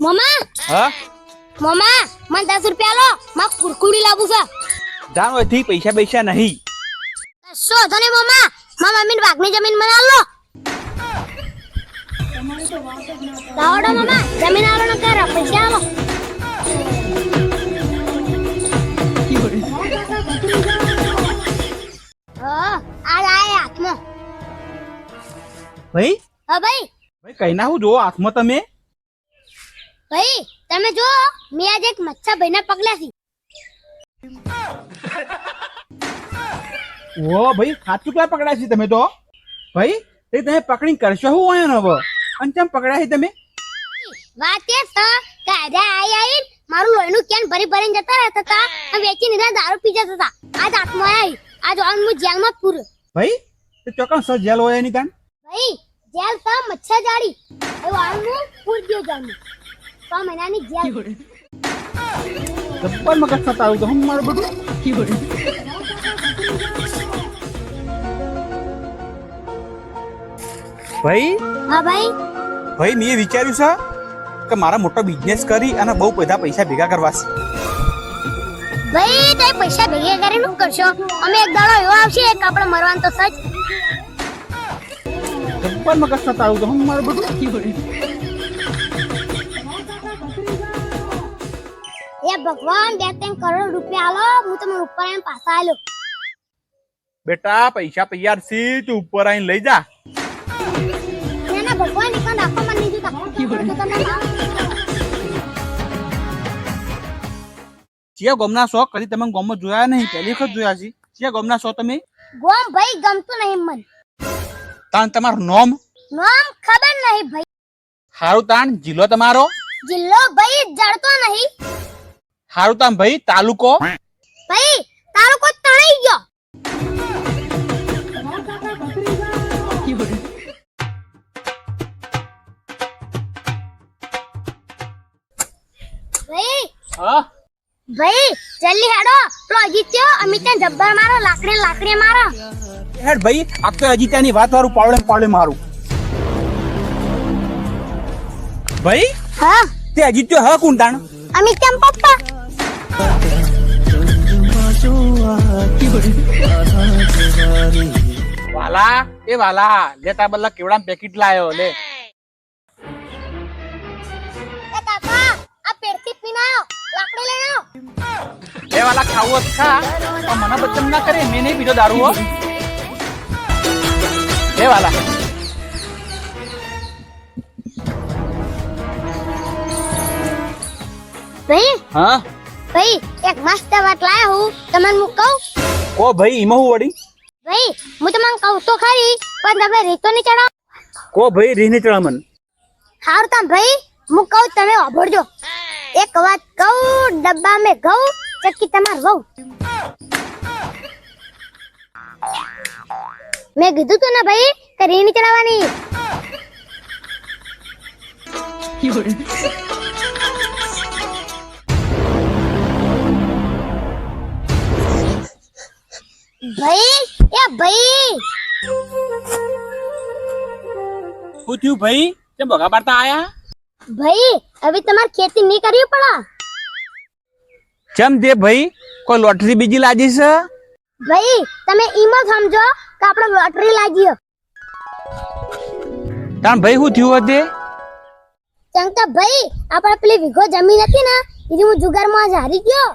મામા હા મામા મને 10 રૂપિયા લો માં કુરકુડી લાવું છે જાણો એથી પૈસા નહીં શું ધને મામા મામા મમ્મીને વાઘની જમીન મને આલો દાવડો મામા જમીન આલો ન કર પૈસા આલો આ આયા હાથમાં ભાઈ હા ભાઈ ભાઈ કઈ ના હું જો હાથમાં તમે ભાઈ તમે જો મેં આજે એક મચ્છા ભાઈને પકડ્યા છે ઓ ભાઈ સાચું ક્યાં પકડ્યા છે તમે તો ભાઈ એ તમે પકડીને કરશો શું હોય ને હવે અને કેમ પકડ્યા છે તમે વાત એ છે કે આજે આઈ મારું લોહીનું કેન ભરી ભરીને જતા રહેતા હતા અને વેચી નીધા દારૂ પી જતા હતા આજ હાથમાં આવી આજ ઓન હું જેલમાં પૂરો ભાઈ તે ચોકન સર જેલ હોય એની કાન ભાઈ જેલ તો મચ્છા જાડી એ ઓન હું પૂર ગયો જાનું 6 મહિનાની જેલ જબ્બર મગજ સતાવું તો હમ મારું બધું ભાઈ હા ભાઈ ભાઈ મેં વિચાર્યું છે કે મારા મોટો બિઝનેસ કરી અને બહુ બધા પૈસા ભેગા કરવા છે ભાઈ તે પૈસા ભેગા કરીને શું કરશો અમે એક દાડો એવો આવશે કે આપણે મરવાનું તો સચ જબ્બર મગજ સતાવું તો હમ મારું બધું એ ભગવાન 2-3 કરોડ રૂપિયા આલો હું તમને ઉપર આવીને પાછા આલ્યો બેટા પૈસા તૈયાર છે તું ઉપર આવીને લઈ જા ના ભગવાન એક આખો મને નહીં જોતા ચિયા ગોમના શોખ કદી તમે ગોમમાં જોયા નહીં પહેલી વખત જોયા છે ચિયા ગોમના શો તમે ગોમ ભાઈ ગમતું નહીં મન તાન તમારું નોમ નામ ખબર નહીં ભાઈ હારું તાન જિલ્લો તમારો જિલ્લો ભાઈ જડતો નહીં હારું તાન ભાઈ તાલુકો ભાઈ તારો કોઈ તણાઈ ગયો ભાઈ હા ભાઈ જલ્દી હેડો પેલો અજીત્યો અમિતને જબ્બર મારો લાકડી મારો હેડ ભાઈ આ તો હજી ત્યાંની વાત વાળું પાવડે મારું ભાઈ હા તે હજી તો હ કુંટાણ અમિત કેમ પપ્પા વાલા એ વાલા લેતા બલ્લા કેવડા પેકેટ લાયો લે એ કાકા આ પેડથી પીનાયો લાકડી લઈને આવો એ વાલા ખાવું ખા પણ મને બચમ ના કરે મેં નહીં પીધો દારૂ હો એ વાલા ભાઈ હા ભાઈ એક મસ્ત વાત લાયા હું તમને હું કહું કો ભાઈ ઈમાં હું વળી ભાઈ હું તમને કહું તો ખરી પણ તમે રીતો નહીં ચડાવો કો ભાઈ રીને ચડામન હારું તા ભાઈ હું કહું તમે સાંભળજો એક વાત કહું ડબ્બા મેં ઘઉં ચક્કી તમાર વહુ મેં કીધું તું ને ભાઈ કે રીણી ચડાવવાની ભાઈ એ ભાઈ શું થયું ભાઈ કેમ ભગા પાડતા આયા ભાઈ હવે તમારે ખેતી નહીં કરવી પડે ચમ દે ભાઈ કોઈ લોટરી બીજી લાજી છે ભાઈ તમે ઈમો સમજો કે આપણે લોટરી લાગીયો તાન ભાઈ શું થયું હતે ચંકા ભાઈ આપણે પેલી વીઘો જમીન હતી ને એની હું જુગારમાં આજ હારી ગયો